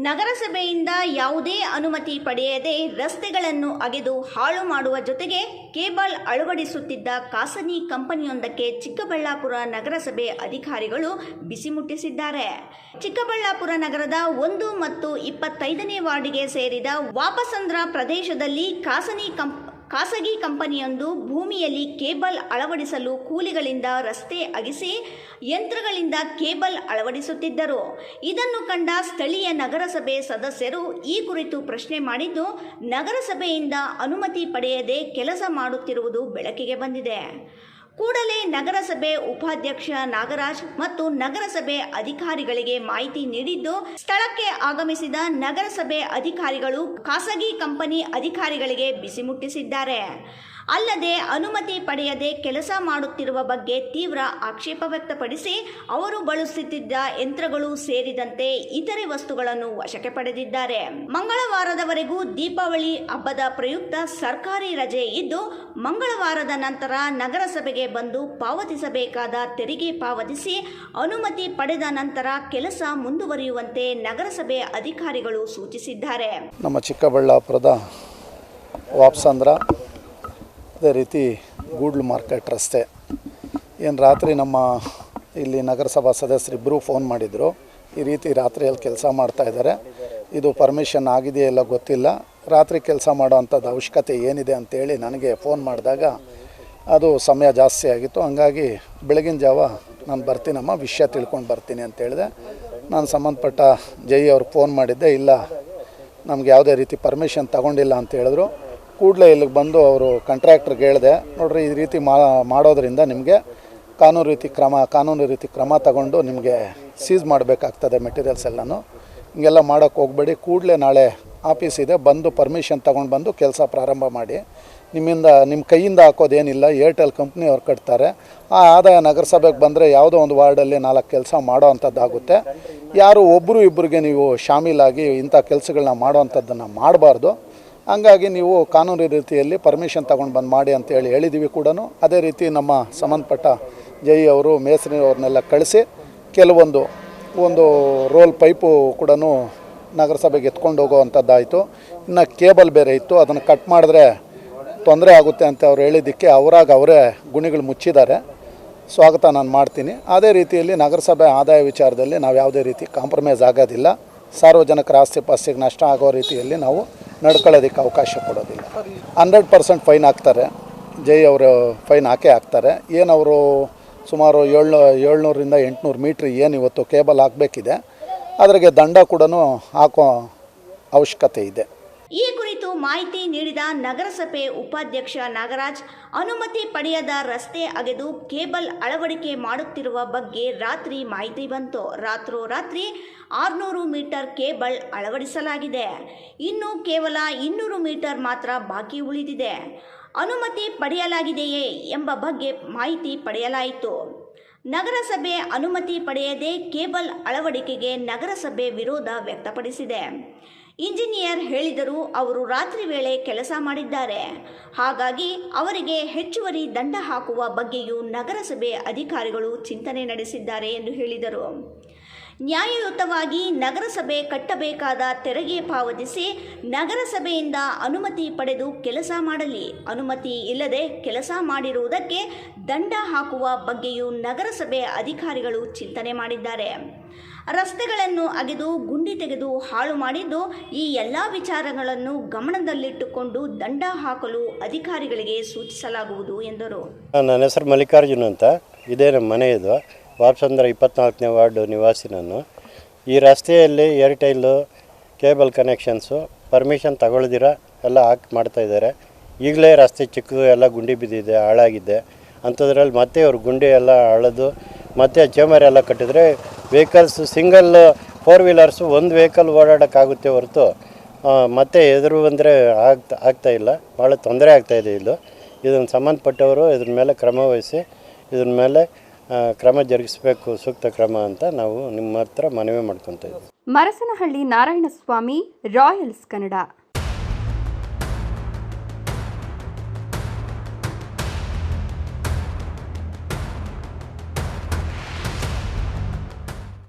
ನಗರಸಭೆಯಿಂದ ಯಾವುದೇ ಅನುಮತಿ ಪಡೆಯದೆ ರಸ್ತೆಗಳನ್ನು ಅಗೆದು ಹಾಳು ಮಾಡುವ ಜೊತೆಗೆ ಕೇಬಲ್ ಅಳವಡಿಸುತ್ತಿದ್ದ ಖಾಸಗಿ ಕಂಪನಿಯೊಂದಕ್ಕೆ ಚಿಕ್ಕಬಳ್ಳಾಪುರ ನಗರಸಭೆ ಅಧಿಕಾರಿಗಳು ಬಿಸಿ ಮುಟ್ಟಿಸಿದ್ದಾರೆ. ಚಿಕ್ಕಬಳ್ಳಾಪುರ ನಗರದ 1 ಮತ್ತು 25ನೇ ವಾರ್ಡ್ಗೆ ಸೇರಿದ ವಾಪಸಂದ್ರ ಪ್ರದೇಶದಲ್ಲಿ ಖಾಸಗಿ ಕಂಪನಿಯೊಂದು ಭೂಮಿಯಲ್ಲಿ ಕೇಬಲ್ ಅಳವಡಿಸಲು ಕೂಲಿಗಳಿಂದ ರಸ್ತೆ ಅಗೆಸಿ ಯಂತ್ರಗಳಿಂದ ಕೇಬಲ್ ಅಳವಡಿಸುತ್ತಿದ್ದರು. ಇದನ್ನು ಕಂಡ ಸ್ಥಳೀಯ ನಗರಸಭೆ ಸದಸ್ಯರು ಈ ಕುರಿತು ಪ್ರಶ್ನೆ ಮಾಡಿದ್ದು, ನಗರಸಭೆಯಿಂದ ಅನುಮತಿ ಪಡೆಯದೆ ಕೆಲಸ ಮಾಡುತ್ತಿರುವುದು ಬೆಳಕಿಗೆ ಬಂದಿದೆ. ಕೂಡಲೇ ನಗರಸಭೆ ಉಪಾಧ್ಯಕ್ಷ ನಾಗರಾಜ್ ಮತ್ತು ನಗರಸಭೆ ಅಧಿಕಾರಿಗಳಿಗೆ ಮಾಹಿತಿ ನೀಡಿದ್ದು, ಸ್ಥಳಕ್ಕೆ ಆಗಮಿಸಿದ ನಗರಸಭೆ ಅಧಿಕಾರಿಗಳು ಖಾಸಗಿ ಕಂಪನಿ ಅಧಿಕಾರಿಗಳಿಗೆ ಬಿಸಿ ಮುಟ್ಟಿಸಿದ್ದಾರೆ. ಅಲ್ಲದೆ ಅನುಮತಿ ಪಡೆಯದೆ ಕೆಲಸ ಮಾಡುತ್ತಿರುವ ಬಗ್ಗೆ ತೀವ್ರ ಆಕ್ಷೇಪ ವ್ಯಕ್ತಪಡಿಸಿ ಅವರು ಬಳಸುತ್ತಿದ್ದ ಯಂತ್ರಗಳು ಸೇರಿದಂತೆ ಇತರೆ ವಸ್ತುಗಳನ್ನು ವಶಕ್ಕೆ ಪಡೆದಿದ್ದಾರೆ. ಮಂಗಳವಾರದವರೆಗೂ ದೀಪಾವಳಿ ಹಬ್ಬದ ಪ್ರಯುಕ್ತ ಸರ್ಕಾರಿ ರಜೆ ಇದ್ದು, ಮಂಗಳವಾರದ ನಂತರ ನಗರಸಭೆಗೆ ಬಂದು ಪಾವತಿಸಬೇಕಾದ ತೆರಿಗೆ ಪಾವತಿಸಿ ಅನುಮತಿ ಪಡೆದ ನಂತರ ಕೆಲಸ ಮುಂದುವರಿಯುವಂತೆ ನಗರಸಭೆ ಅಧಿಕಾರಿಗಳು ಸೂಚಿಸಿದ್ದಾರೆ. ನಮ್ಮ ಚಿಕ್ಕಬಳ್ಳಾಪುರದ ವಾಪಸಂದ್ರ ಅದೇ ರೀತಿ ಗೂಡ್ಲು ಮಾರ್ಕೆಟ್ ರಸ್ತೆ ಏನು ರಾತ್ರಿ ನಮ್ಮ ಇಲ್ಲಿ ನಗರಸಭಾ ಸದಸ್ಯರಿಬ್ಬರು ಫೋನ್ ಮಾಡಿದರು. ಈ ರೀತಿ ರಾತ್ರಿಯಲ್ಲಿ ಕೆಲಸ ಮಾಡ್ತಾಯಿದ್ದಾರೆ, ಇದು ಪರ್ಮಿಷನ್ ಆಗಿದೆಯೋ ಇಲ್ಲ ಗೊತ್ತಿಲ್ಲ, ರಾತ್ರಿ ಕೆಲಸ ಮಾಡೋ ಅಂಥದ್ದು ಅವಶ್ಯಕತೆ ಏನಿದೆ ಅಂತೇಳಿ ನನಗೆ ಫೋನ್ ಮಾಡಿದಾಗ ಅದು ಸಮಯ ಜಾಸ್ತಿ ಆಗಿತ್ತು. ಹಂಗಾಗಿ ಬೆಳಗಿನ ಜಾವ ನಾನು ಬರ್ತೀನಮ್ಮ, ವಿಷಯ ತಿಳ್ಕೊಂಡು ಬರ್ತೀನಿ ಅಂತ ಹೇಳಿದೆ. ನಾನು ಸಂಬಂಧಪಟ್ಟ ಜೈ ಅವ್ರಿಗೆ ಫೋನ್ ಮಾಡಿದ್ದೆ, ಇಲ್ಲ ನಮ್ಗೆ ಯಾವುದೇ ರೀತಿ ಪರ್ಮಿಷನ್ ತಗೊಂಡಿಲ್ಲ ಅಂತ ಹೇಳಿದ್ರು. ಕೂಡಲೇ ಇಲ್ಲಿಗೆ ಬಂದು ಅವರು ಕಾಂಟ್ರಾಕ್ಟ್ರಿಗೆ ಹೇಳಿದೆ, ನೋಡ್ರಿ ಈ ರೀತಿ ಮಾಡೋದ್ರಿಂದ ನಿಮಗೆ ಕಾನೂನು ರೀತಿ ಕ್ರಮ ತಗೊಂಡು ನಿಮಗೆ ಸೀಸ್ ಮಾಡಬೇಕಾಗ್ತದೆ ಮೆಟೀರಿಯಲ್ಸ್ ಎಲ್ಲನೂ. ಹಿಂಗೆಲ್ಲ ಮಾಡೋಕ್ಕೆ ಹೋಗಬೇಡಿ, ಕೂಡಲೇ ನಾಳೆ ಆಫೀಸ್ ಇದೆ, ಬಂದು ಪರ್ಮಿಷನ್ ತೊಗೊಂಡು ಬಂದು ಕೆಲಸ ಪ್ರಾರಂಭ ಮಾಡಿ. ನಿಮ್ಮ ಕೈಯಿಂದ ಹಾಕೋದೇನಿಲ್ಲ, ಏರ್ಟೆಲ್ ಕಂಪ್ನಿ ಅವ್ರು ಕಟ್ತಾರೆ. ಆ ಆದಾಯ ನಗರಸಭೆಗೆ ಬಂದರೆ ಯಾವುದೋ ಒಂದು ವಾರ್ಡಲ್ಲಿ 4 ಕೆಲಸ ಮಾಡೋ ಅಂಥದ್ದಾಗುತ್ತೆ. ಯಾರು ಒಬ್ಬರು ಇಬ್ಬರಿಗೆ ನೀವು ಶಾಮೀಲಾಗಿ ಇಂಥ ಕೆಲಸಗಳನ್ನ ಮಾಡೋ ಅಂಥದ್ದನ್ನು ಮಾಡಬಾರ್ದು. ಹಂಗಾಗಿ ನೀವು ಕಾನೂನು ರೀತಿಯಲ್ಲಿ ಪರ್ಮಿಷನ್ ತೊಗೊಂಡು ಬಂದು ಮಾಡಿ ಅಂತೇಳಿ ಹೇಳಿದ್ದೀವಿ ಕೂಡ. ಅದೇ ರೀತಿ ನಮ್ಮ ಸಂಬಂಧಪಟ್ಟ ಜೈ ಅವರು ಮೇಸ್ತ್ರಿ ಅವ್ರನ್ನೆಲ್ಲ ಕಳಿಸಿ ಕೆಲವೊಂದು ರೋಲ್ ಪೈಪು ಕೂಡ ನಗರಸಭೆಗೆ ಎತ್ಕೊಂಡು ಹೋಗೋವಂಥದ್ದಾಯಿತು. ಇನ್ನು ಕೇಬಲ್ ಬೇರೆ ಇತ್ತು, ಅದನ್ನು ಕಟ್ ಮಾಡಿದ್ರೆ ತೊಂದರೆ ಆಗುತ್ತೆ ಅಂತ ಅವ್ರು ಹೇಳಿದ್ದಕ್ಕೆ ಅವರೇ ಗುಣಿಗಳು ಮುಚ್ಚಿದ್ದಾರೆ. ಸ್ವಾಗತ ನಾನು ಮಾಡ್ತೀನಿ. ಅದೇ ರೀತಿಯಲ್ಲಿ ನಗರಸಭೆ ಆದಾಯ ವಿಚಾರದಲ್ಲಿ ನಾವು ಯಾವುದೇ ರೀತಿ ಕಾಂಪ್ರಮೈಸ್ ಆಗೋದಿಲ್ಲ. ಸಾರ್ವಜನಿಕರ ಆಸ್ತಿ ಪಾಸ್ತಿಗೆ ನಷ್ಟ ಆಗೋ ರೀತಿಯಲ್ಲಿ ನಾವು ನಡ್ಕೊಳ್ಳೋದಕ್ಕೆ ಅವಕಾಶ ಕೊಡೋದಿಲ್ಲ. 100% ಫೈನ್ ಹಾಕ್ತಾರೆ, ಜೈ ಅವರು ಫೈನ್ ಹಾಕ್ತಾರೆ. ಏನವರು ಸುಮಾರು 700ರಿಂದ 800 ಮೀಟ್ರ್ ಏನು ಇವತ್ತು ಕೇಬಲ್ ಹಾಕಬೇಕಿದೆ, ಅದ್ರಿಗೆ ದಂಡ ಕೂಡ ಹಾಕೋ ಅವಶ್ಯಕತೆ ಇದೆ. ಈ ಕುರಿತು ಮಾಹಿತಿ ನೀಡಿದ ನಗರಸಭೆ ಉಪಾಧ್ಯಕ್ಷ ನಾಗರಾಜ್, ಅನುಮತಿ ಪಡೆಯದ ರಸ್ತೆ ಅಗೆದು ಕೇಬಲ್ ಅಳವಡಿಕೆ ಮಾಡುತ್ತಿರುವ ಬಗ್ಗೆ ರಾತ್ರಿ ಮಾಹಿತಿ ಬಂತು. ರಾತ್ರೋರಾತ್ರಿ 600 ಮೀಟರ್ ಕೇಬಲ್ ಅಳವಡಿಸಲಾಗಿದೆ. ಇನ್ನು ಕೇವಲ 200 ಮೀಟರ್ ಮಾತ್ರ ಬಾಕಿ ಉಳಿದಿದೆ. ಅನುಮತಿ ಪಡೆಯಲಾಗಿದೆಯೇ ಎಂಬ ಬಗ್ಗೆ ಮಾಹಿತಿ ಪಡೆಯಲಾಯಿತು. ನಗರಸಭೆ ಅನುಮತಿ ಪಡೆಯದೆ ಕೇಬಲ್ ಅಳವಡಿಕೆಗೆ ನಗರಸಭೆ ವಿರೋಧ ವ್ಯಕ್ತಪಡಿಸಿದೆ. ಇಂಜಿನಿಯರ್ ಹೇಳಿದರೂ ಅವರು ರಾತ್ರಿ ವೇಳೆ ಕೆಲಸ ಮಾಡಿದ್ದಾರೆ, ಹಾಗಾಗಿ ಅವರಿಗೆ ಹೆಚ್ಚುವರಿ ದಂಡ ಹಾಕುವ ಬಗ್ಗೆಯೂ ನಗರಸಭೆ ಅಧಿಕಾರಿಗಳು ಚಿಂತನೆ ನಡೆಸಿದ್ದಾರೆ ಎಂದು ಹೇಳಿದರು. ನ್ಯಾಯಯುತವಾಗಿ ನಗರಸಭೆ ಕಟ್ಟಬೇಕಾದ ತೆರಿಗೆ ಪಾವತಿಸಿ ನಗರಸಭೆಯಿಂದ ಅನುಮತಿ ಪಡೆದು ಕೆಲಸ ಮಾಡಲಿ. ಅನುಮತಿ ಇಲ್ಲದೆ ಕೆಲಸ ಮಾಡಿರುವುದಕ್ಕೆ ದಂಡ ಹಾಕುವ ಬಗ್ಗೆಯೂ ನಗರಸಭೆ ಅಧಿಕಾರಿಗಳು ಚಿಂತನೆ ಮಾಡಿದ್ದಾರೆ. ರಸ್ತೆಗಳನ್ನು ಅಗೆದು ಗುಂಡಿ ತೆಗೆದು ಹಾಳು ಮಾಡಿದ್ದು, ಈ ಎಲ್ಲ ವಿಚಾರಗಳನ್ನು ಗಮನದಲ್ಲಿಟ್ಟುಕೊಂಡು ದಂಡ ಹಾಕಲು ಅಧಿಕಾರಿಗಳಿಗೆ ಸೂಚಿಸಲಾಗುವುದು ಎಂದರು. ನನ್ನ ಹೆಸರು ಮಲ್ಲಿಕಾರ್ಜುನ್ ಅಂತ, ಇದೇ ನಮ್ಮ ಮನೆ ಇದು. ವಾಪಸಂದ್ರ 24ನೇ ವಾರ್ಡು ನಿವಾಸಿ ನಾನು. ಈ ರಸ್ತೆಯಲ್ಲಿ ಏರ್ಟೆಲ್ಲು ಕೇಬಲ್ ಕನೆಕ್ಷನ್ಸು ಪರ್ಮಿಷನ್ ತಗೊಳ್ದಿರ ಎಲ್ಲ ಮಾಡ್ತಾಯಿದ್ದಾರೆ. ಈಗಲೇ ರಸ್ತೆ ಚಿಕ್ಕದು ಎಲ್ಲ ಗುಂಡಿ ಬಿದ್ದಿದೆ, ಹಾಳಾಗಿದೆ. ಅಂಥದ್ರಲ್ಲಿ ಮತ್ತೆ ಅವ್ರು ಗುಂಡಿ ಎಲ್ಲ ಹಳದು ಮತ್ತು ಚೇಂಬರ್ ಎಲ್ಲ ಕಟ್ಟಿದ್ರೆ ವೆಹಿಕಲ್ಸ್ ಸಿಂಗಲ್ 4 ವೀಲರ್ಸು ಒಂದು ವೆಹಿಕಲ್ ಓಡಾಡೋಕ್ಕಾಗುತ್ತೆ ಹೊರತು ಮತ್ತೆ ಎದುರು ಬಂದರೆ ಆಗ್ತಾಯಿಲ್ಲ. ಭಾಳ ತೊಂದರೆ ಆಗ್ತಾಯಿದೆ. ಇದನ್ನು ಸಂಬಂಧಪಟ್ಟವರು ಇದ್ರ ಮೇಲೆ ಕ್ರಮ ವಹಿಸಿ ಇದ್ರ ಮೇಲೆ ಕ್ರಮ ಜರುಗಿಸಬೇಕು, ಸೂಕ್ತ ಕ್ರಮ ಅಂತ ನಾವು ನಿಮ್ಮ ಹತ್ರ ಮನವಿ ಮಾಡ್ಕೊತಾ ಇದ್ದೀವಿ. ಮರಸನಹಳ್ಳಿ ನಾರಾಯಣಸ್ವಾಮಿ, ರಾಯಲ್ಸ್ ಕನ್ನಡ.